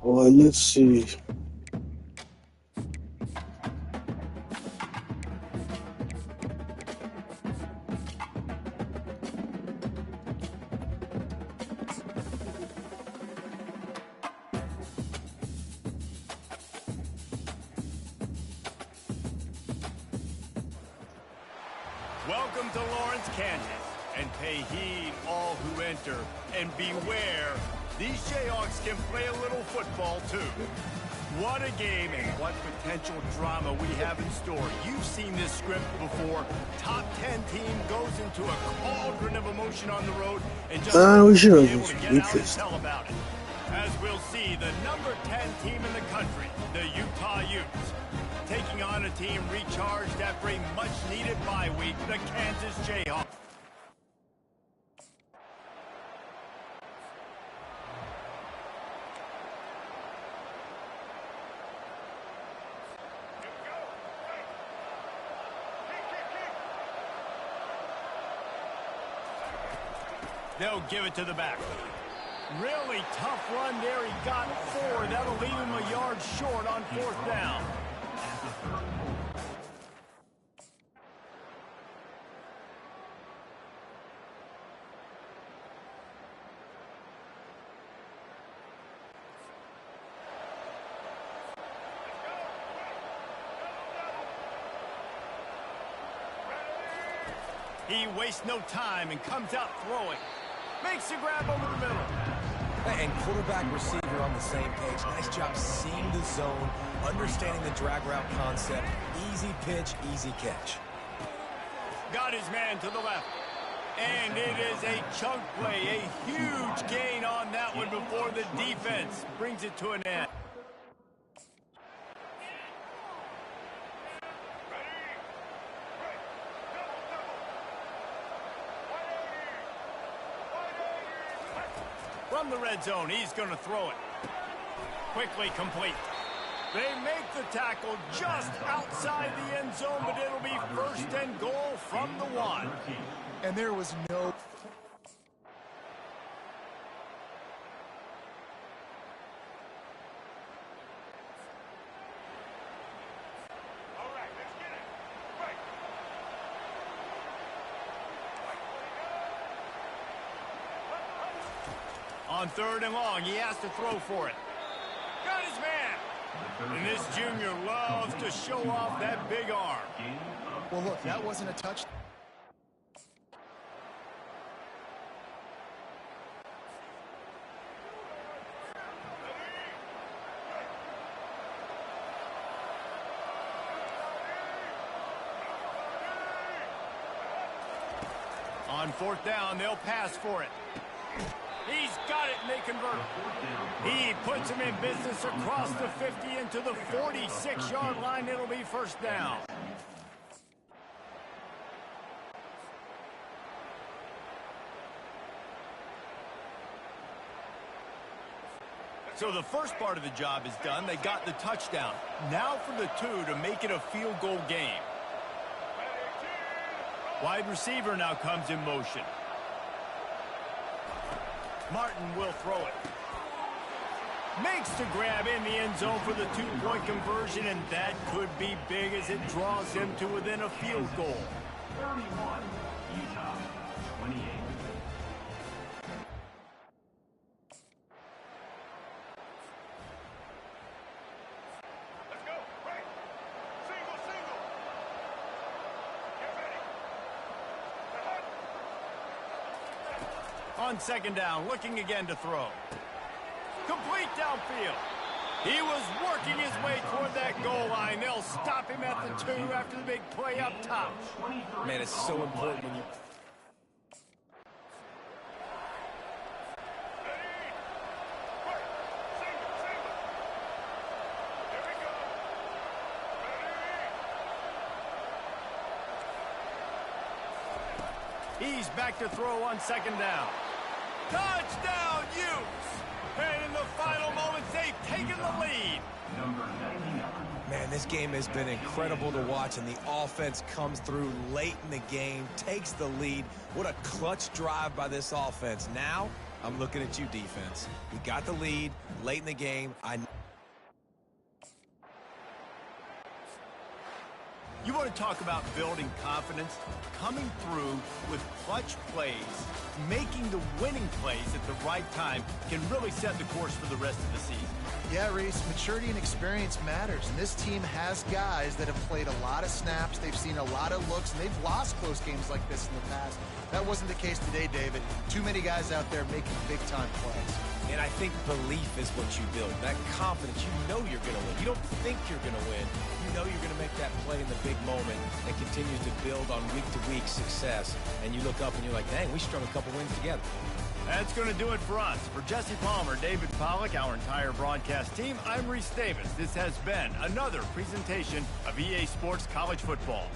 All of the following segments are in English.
Well, let's see. Welcome to Lawrence, Kansas, and pay heed all who enter, and beware, these Jayhawks can play a little football too. What a game and what potential drama we have in store. You've seen this script before. Top 10 team goes into a cauldron of emotion on the road and just We should be able to have get beat out and this. tell about it. As we'll see, the number 10 team in the country, the Utah Utes, taking on a team recharged after a much-needed bye week, the Kansas Jayhawks. They'll give it to the back. Really tough run there. He got 4. That'll leave him a yard short on 4th down. He wastes no time and comes out throwing. Makes the grab over the middle. And quarterback, receiver on the same page. Nice job seeing the zone, understanding the drag route concept. Easy pitch, easy catch. Got his man to the left. And it is a chunk play, a huge gain on that one before the defense brings it to an end. From the red zone, he's going to throw it. Quickly complete. They make the tackle just outside the end zone, but it'll be 1st and goal from the 1. And there was no... On 3rd and long, he has to throw for it. Got his man. And this junior loves to show off that big arm. Well, look, that wasn't a touch. On 4th down, they'll pass for it. He's got it, and they convert. He puts him in business across the 50 into the 46-yard line. It'll be 1st down. So the first part of the job is done. They got the touchdown. Now for the 2 to make it a field goal game. Wide receiver now comes in motion. Martin will throw it. Makes the grab in the end zone for the 2-point conversion, and that could be big as it draws him to within a field goal. 31, Utah, 28. Let's go. Right. Single, single. Get ready. On 2nd down, looking again to throw. Complete downfield. He was working his way toward that goal line. They'll stop him at the 2 after the big play up top. Man, it's so important when you... He's back to throw on 2nd down. Touchdown, Utes! And in the final moments, they've taken the lead. Number 99. Man, this game has been incredible to watch, and the offense comes through late in the game, takes the lead. What a clutch drive by this offense. Now, I'm looking at you, defense. We got the lead late in the game. You want to talk about building confidence? Coming through with clutch plays, making the winning plays at the right time can really set the course for the rest of the season. Yeah, Reese, maturity and experience matters, and this team has guys that have played a lot of snaps, they've seen a lot of looks, and they've lost close games like this in the past. That wasn't the case today, David. Too many guys out there making big-time plays. And I think belief is what you build. That confidence, you know you're going to win. You don't think you're going to win. You know you're going to make that play in the big moment and continue to build on week-to-week success. And you look up and you're like, dang, we strung a couple wins together. That's going to do it for us. For Jesse Palmer, David Pollack, our entire broadcast team, I'm Reese Davis. This has been another presentation of EA Sports College Football.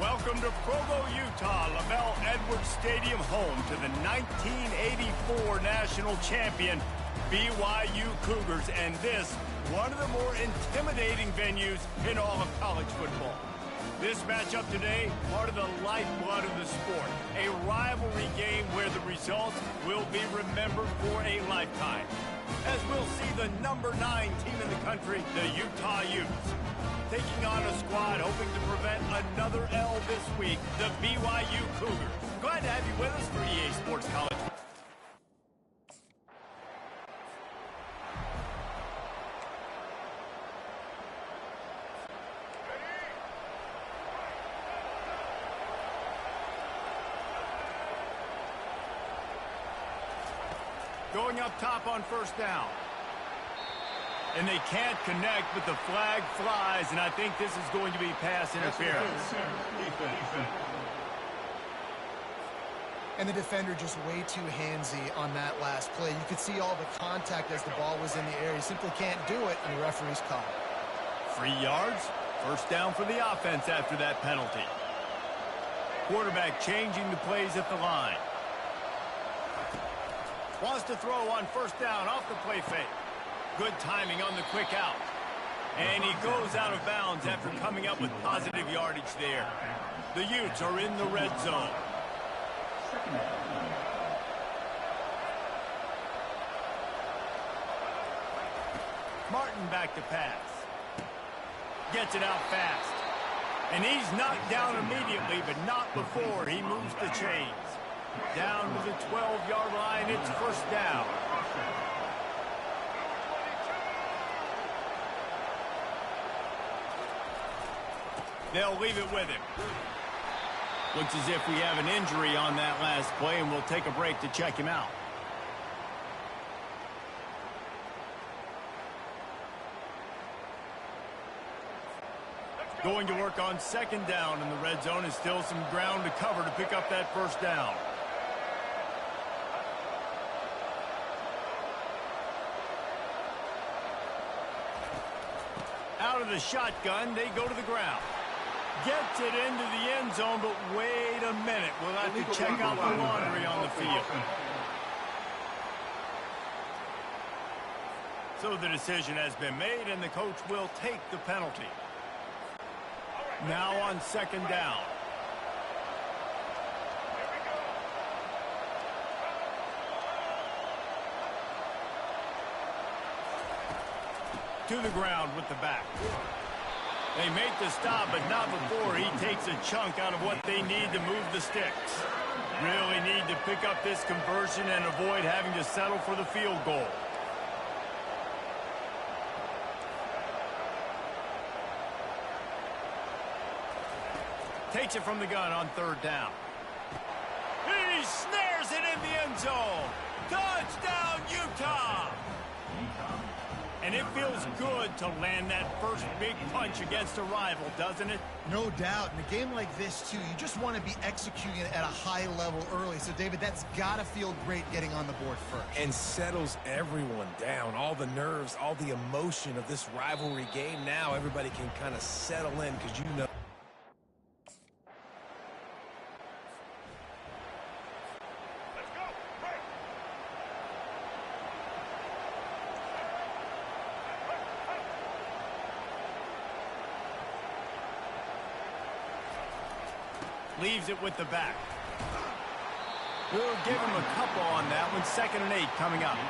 Welcome to Provo, Utah, LaBelle Edwards Stadium, home to the 1984 national champion BYU Cougars, and this, one of the more intimidating venues in all of college football. This matchup today, part of the lifeblood of the sport, a rivalry game where the results will be remembered for a lifetime. As we'll see the number 9 team in the country, the Utah Utes, taking on a squad hoping to prevent another L this week, the BYU Cougars. Glad to have you with us for EA Sports College. Going up top on first down. And they can't connect, but the flag flies, and I think this is going to be pass interference. And the defender just way too handsy on that last play. You could see all the contact as the ball was in the air. He simply can't do it, and the referee's called. 3 yards, first down for the offense after that penalty. Quarterback changing the plays at the line. Wants to throw on first down off the play fake. Good timing on the quick out. And he goes out of bounds after coming up with positive yardage there. The Utes are in the red zone. Martin back to pass. Gets it out fast. And he's knocked down immediately, but not before he moves the chains. Down to the 12-yard line, it's first down. They'll leave it with him. Looks as if we have an injury on that last play, and we'll take a break to check him out. Going to work on second down in the red zone, and still some ground to cover to pick up that first down. Out of the shotgun, they go to the ground. Gets it into the end zone, but wait a minute. We'll have to check out the laundry on the field. So the decision has been made, and the coach will take the penalty. Now on second down. To the ground with the back. They make the stop, but not before he takes a chunk out of what they need to move the sticks. Really need to pick up this conversion and avoid having to settle for the field goal. Takes it from the gun on third down. He snares it in the end zone. Touchdown, Utah! And it feels good to land that first big punch against a rival, doesn't it? No doubt. In a game like this, too, you just want to be executing at a high level early. So, David, that's got to feel great getting on the board first. And settles everyone down. All the nerves, all the emotion of this rivalry game. Now everybody can kind of settle in because you know. Leaves it with the back. We'll give him a couple on that one. 2nd and 8 coming up.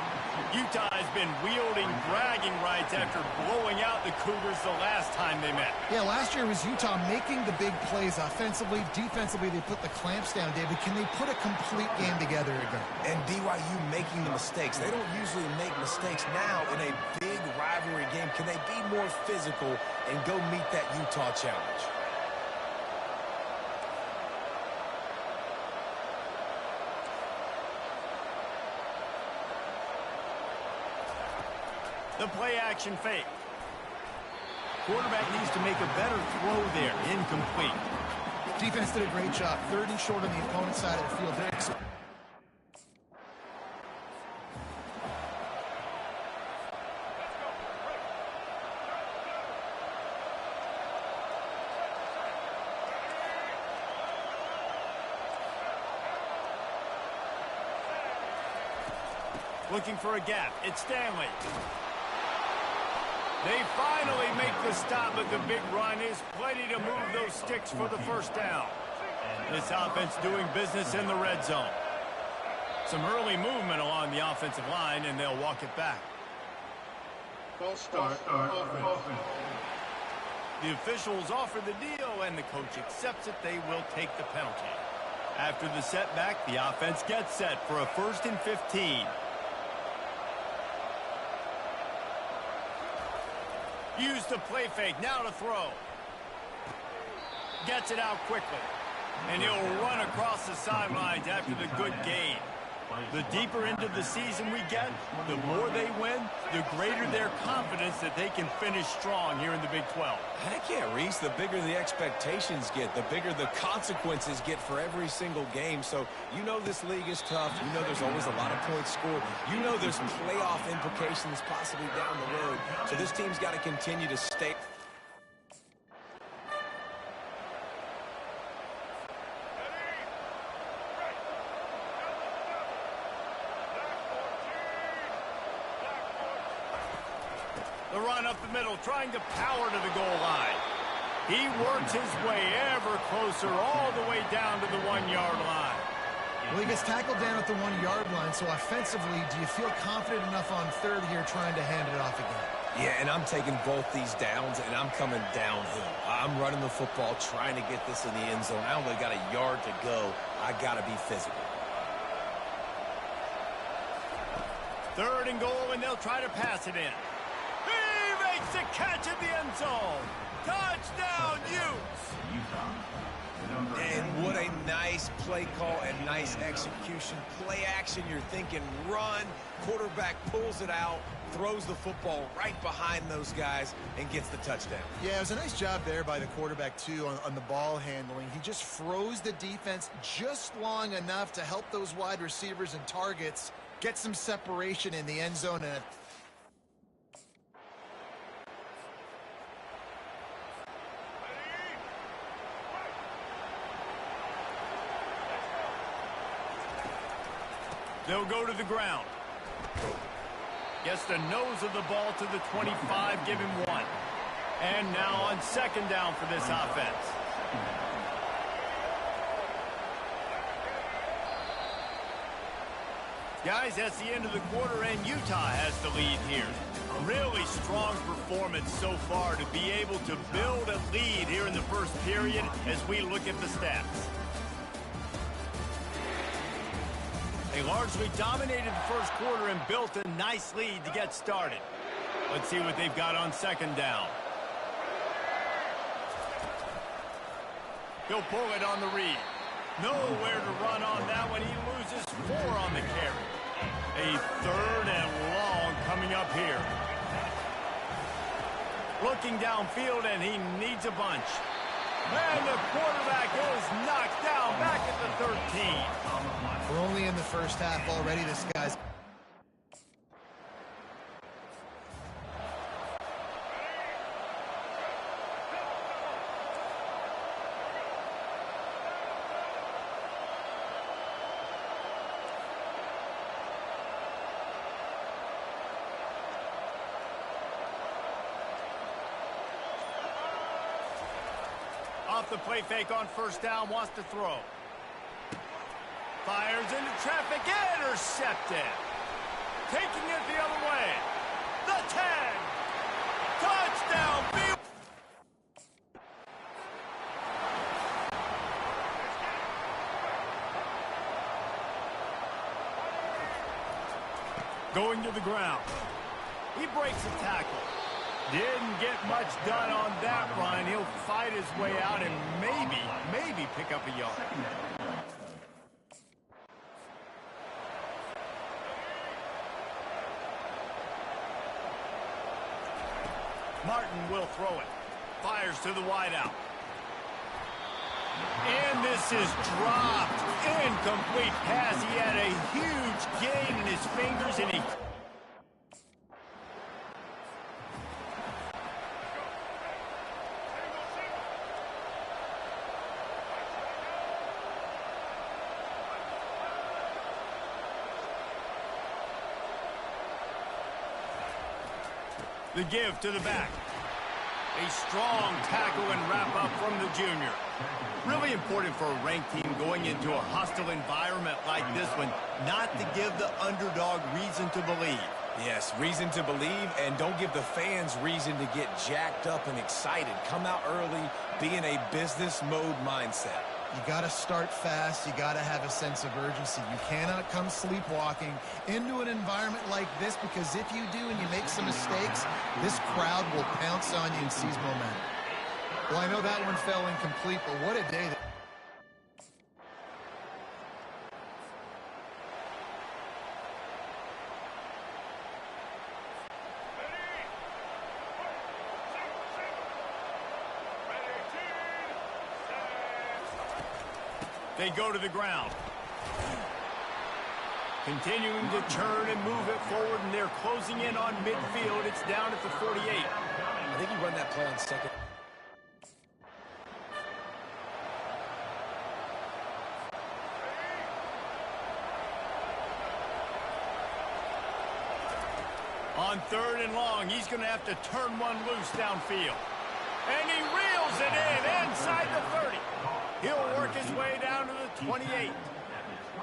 Utah has been wielding bragging rights after blowing out the Cougars the last time they met. Yeah, last year was Utah making the big plays offensively. Defensively, they put the clamps down, David. Can they put a complete game together again? And BYU making the mistakes. They don't usually make mistakes. Now, in a big rivalry game, can they be more physical and go meet that Utah challenge? The play-action fake. Quarterback needs to make a better throw there. Incomplete. Defense did a great job. 3rd and short on the opponent's side of the field. Looking for a gap. It's Stanley. They finally make the stop, but the big run is plenty to move those sticks for the first down. This offense doing business in the red zone. Some early movement along the offensive line, and they'll walk it back. False start. Offense. The officials offer the deal, and the coach accepts it. They will take the penalty. After the setback, the offense gets set for a 1st and 15. Use the play fake, now to throw. Gets it out quickly. And he'll run across the sidelines after the good gain. The deeper into the season we get, the more they win, the greater their confidence that they can finish strong here in the Big 12. Heck yeah, Reese, the bigger the expectations get, the bigger the consequences get for every single game. So you know this league is tough. You know there's always a lot of points scored. You know there's playoff implications possibly down the road. So this team's got to continue to stay. The run up the middle, trying to power to the goal line. He works his way ever closer, all the way down to the 1-yard line. Well, he gets tackled down at the 1-yard line, so offensively, do you feel confident enough on third here trying to hand it off again? Yeah, and I'm taking both these downs, and I'm coming downhill. I'm running the football, trying to get this in the end zone. I only got a yard to go. I got to be physical. 3rd and goal, and they'll try to pass it in. He makes the catch in the end zone. Touchdown, Utes! And what a nice play call and nice execution. Play action, you're thinking run. Quarterback pulls it out, throws the football right behind those guys, and gets the touchdown. Yeah, it was a nice job there by the quarterback, too, on the ball handling. He just froze the defense just long enough to help those wide receivers and targets get some separation in the end zone. And they'll go to the ground. Gets the nose of the ball to the 25, give him 1. And now on 2nd down for this offense. Guys, that's the end of the quarter, and Utah has the lead here. Really strong performance so far to be able to build a lead here in the first period as we look at the stats. They largely dominated the first quarter and built a nice lead to get started. Let's see what they've got on 2nd down. He'll pull it on the read. Nowhere to run on that one. He loses 4 on the carry. A 3rd and long coming up here. Looking downfield, and he needs a bunch. And the quarterback is knocked down back at the 13. we're only in the first half already. This guy's... Off the play fake on 1st down, wants to throw. Fires into traffic, intercepted. Taking it the other way. The 10. Touchdown, B. Going to the ground. He breaks the tackle. Didn't get much done on that run. He'll fight his way out and maybe pick up a yard. Martin will throw it. Fires to the wideout. And this is dropped. Incomplete pass. He had a huge gain in his fingers, and he... The give to the back. A strong tackle and wrap up from the junior. Really important for a ranked team going into a hostile environment like this one, not to give the underdog reason to believe. Yes, reason to believe, and don't give the fans reason to get jacked up and excited. Come out early, be in a business mode mindset. You got to start fast. You got to have a sense of urgency. You cannot come sleepwalking into an environment like this, because if you do and you make some mistakes, this crowd will pounce on you and seize momentum. Well, I know that one fell incomplete, but what a day. They go to the ground. Continuing to turn and move it forward, and they're closing in on midfield. It's down at the 48. I think he run that play on second. On 3rd and long, he's going to have to turn one loose downfield. And he reels it in inside the 30. He'll work his way down to the 28. Man,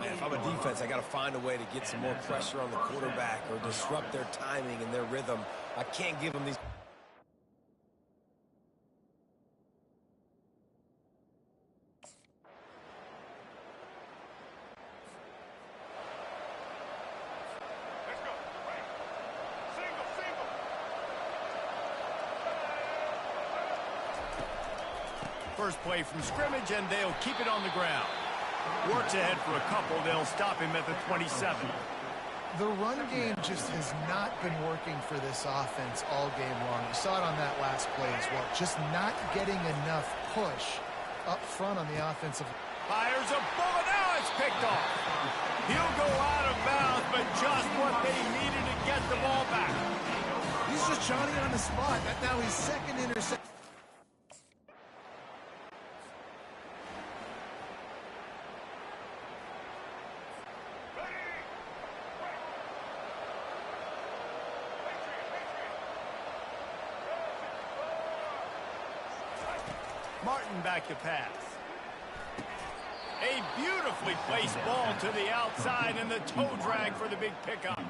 if I'm a defense, I got to find a way to get some more pressure on the quarterback or disrupt their timing and their rhythm. I can't give them these. First play from scrimmage, and they'll keep it on the ground. Works ahead for a couple. They'll stop him at the 27. The run game just has not been working for this offense all game long. You saw it on that last play as well. Just not getting enough push up front on the offensive. Fires a bullet. Now it's picked off. He'll go out of bounds, but just what they needed to get the ball back. He's just Johnny on the spot. Now his second interception. Martin back to pass. A beautifully placed ball to the outside, and the toe drag for the big pickup.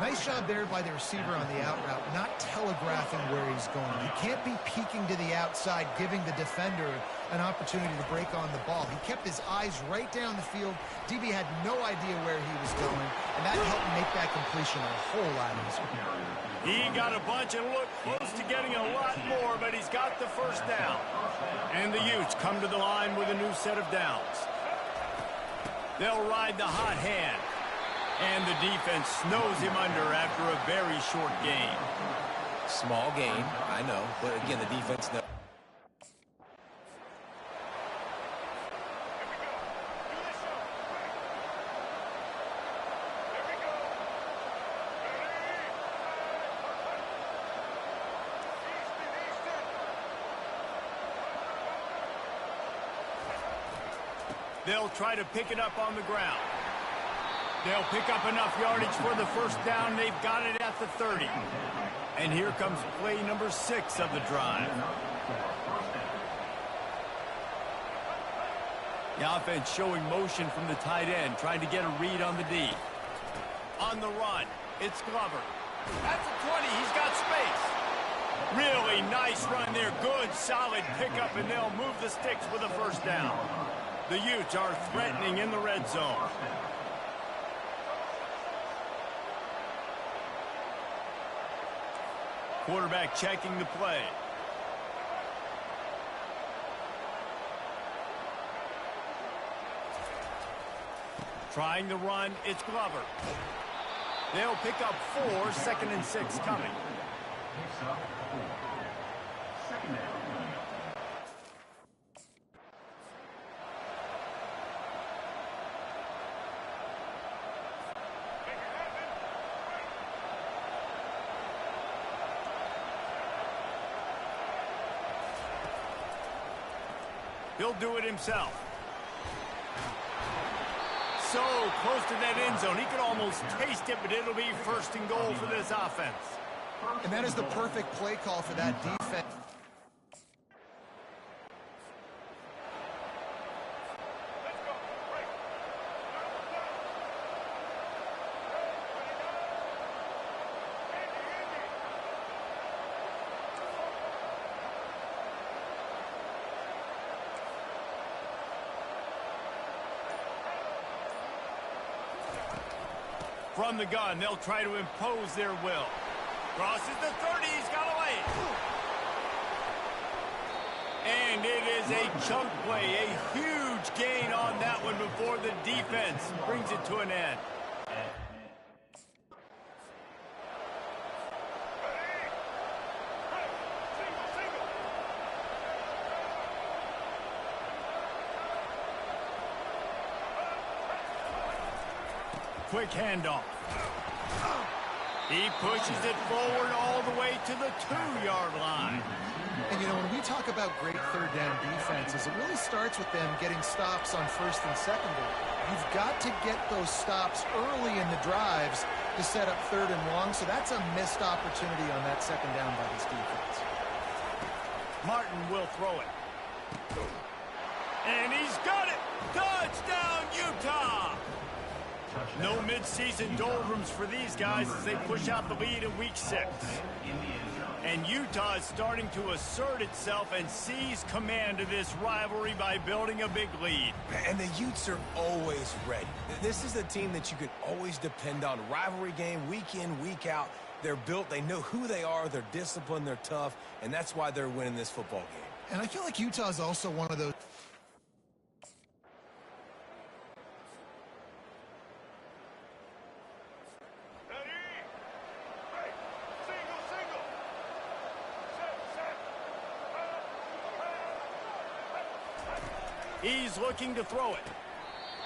Nice job there by the receiver on the out route, not telegraphing where he's going. You can't be peeking to the outside, giving the defender an opportunity to break on the ball. He kept his eyes right down the field. DB had no idea where he was going, and that helped make that completion a whole lot easier. He got a bunch and looked close to getting a lot more, but he's got the first down. And the Utes come to the line with a new set of downs. They'll ride the hot hand. And the defense snows him under after a very short game. Small game, I know, but again, the defense knows. They'll try to pick it up on the ground. They'll pick up enough yardage for the first down. They've got it at the 30. And here comes play number 6 of the drive. The offense showing motion from the tight end, trying to get a read on the D. On the run, it's Glover. At the 20, he's got space. Really nice run there. Good, solid pickup, and they'll move the sticks with a first down. The Utes are threatening in the red zone. Quarterback checking the play. Trying to run, it's Glover. They'll pick up 4, 2nd and 6 coming. He'll do it himself. So close to that end zone. He could almost taste it, but it'll be 1st and goal for this offense. And that is the perfect play call for that defense. From the gun, they'll try to impose their will. Crosses the 30, he's got away. And it is a chunk play, a huge gain on that one before the defense brings it to an end. Quick handoff. He pushes it forward all the way to the 2-yard line. And, you know, when we talk about great third down defenses, it really starts with them getting stops on first and second down. You've got to get those stops early in the drives to set up third and long, so that's a missed opportunity on that second down by this defense. Martin will throw it. And he's got it! Touchdown, Utah! No mid-season doldrums for these guys as they push out the lead in Week 6. And Utah is starting to assert itself and seize command of this rivalry by building a big lead. And the Utes are always ready. This is the team that you can always depend on. Rivalry game, week in, week out. They're built, they know who they are, they're disciplined, they're tough, and that's why they're winning this football game. And I feel like Utah is also one of those. He's looking to throw it.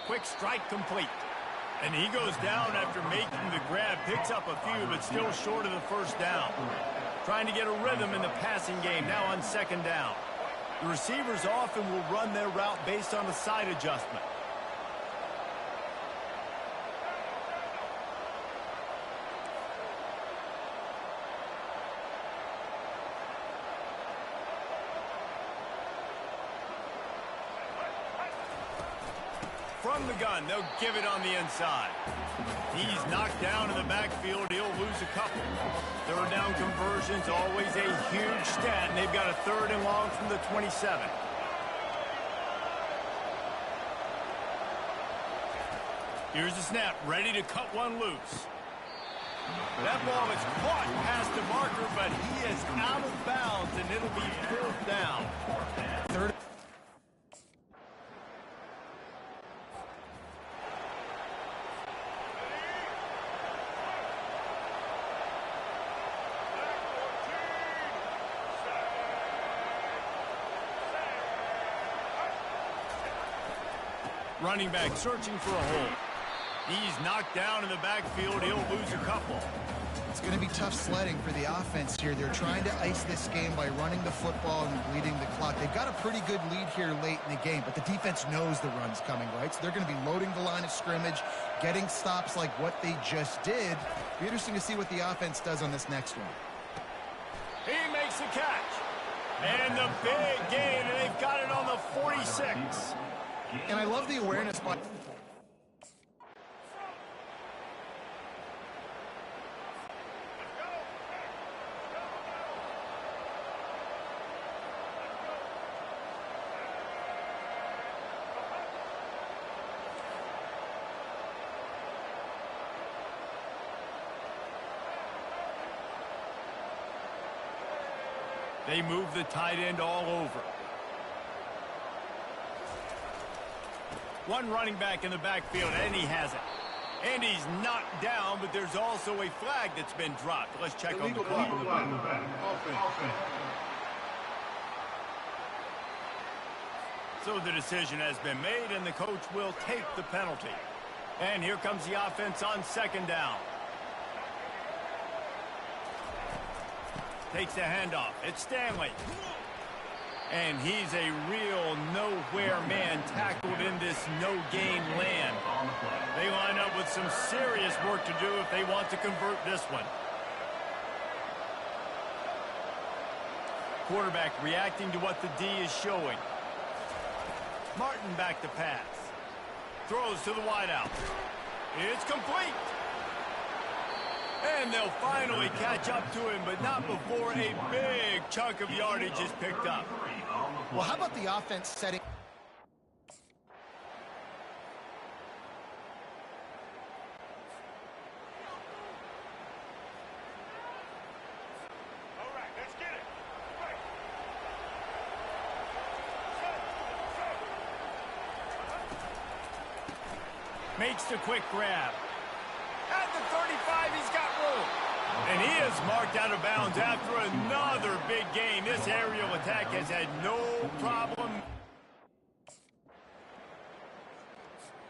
Quick strike complete. And he goes down after making the grab. Picks up a few, but still short of the first down. Trying to get a rhythm in the passing game now on second down. The receivers often will run their route based on a side adjustment. From the gun, they'll give it on the inside. He's knocked down in the backfield. He'll lose a couple. Third down conversions, always a huge stat, and they've got a third and long from the 27. Here's the snap, ready to cut one loose. That ball is caught past the marker, but he is out of bounds, and it'll be fourth down. Third. Running back searching for a hole. He's knocked down in the backfield. He'll lose a couple. It's going to be tough sledding for the offense here. They're trying to ice this game by running the football and bleeding the clock. They've got a pretty good lead here late in the game, but the defense knows the run's coming, right? So they're going to be loading the line of scrimmage, getting stops like what they just did. Be interesting to see what the offense does on this next one. He makes the catch. And the big gain, and they've got it on the 46. And I love the awareness by... They move the tight end all over. One running back in the backfield, and he has it. And he's knocked down, but there's also a flag that's been dropped. Let's check on the clock. So the decision has been made, and the coach will take the penalty. And here comes the offense on second down. Takes the handoff. It's Stanley. And he's a real nowhere man tackled in this no-gain land. They line up with some serious work to do if they want to convert this one. quarterback reacting to what the D is showing. Martin back to pass. Throws to the wideout. It's complete. And they'll finally catch up to him, but not before a big chunk of yardage is picked up. Well, how about the offense setting? All right, let's get it. Makes the quick grab. At the 35, he's got room. And he is marked out of bounds after another big gain. This aerial attack has had no problem.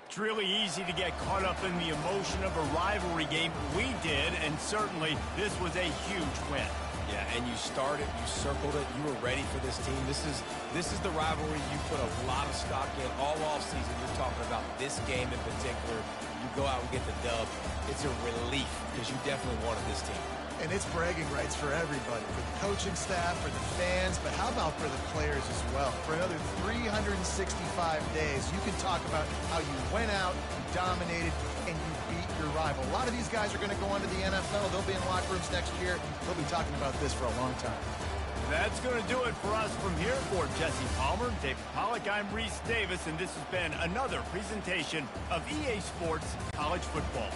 It's really easy to get caught up in the emotion of a rivalry game. We did, and certainly this was a huge win. Yeah, and you started, you circled it, you were ready for this team. This is the rivalry you put a lot of stock in all offseason. You're talking about this game in particular. You go out and get the dub. It's a relief because you definitely wanted this team. And it's bragging rights for everybody, for the coaching staff, for the fans, but how about for the players as well? For another 365 days, you can talk about how you went out, you dominated, and you beat your rival. A lot of these guys are going to go on to the NFL. They'll be in locker rooms next year. They'll be talking about this for a long time. That's going to do it for us from here. For Jesse Palmer, David Pollack, I'm Reese Davis, and this has been another presentation of EA Sports College Football.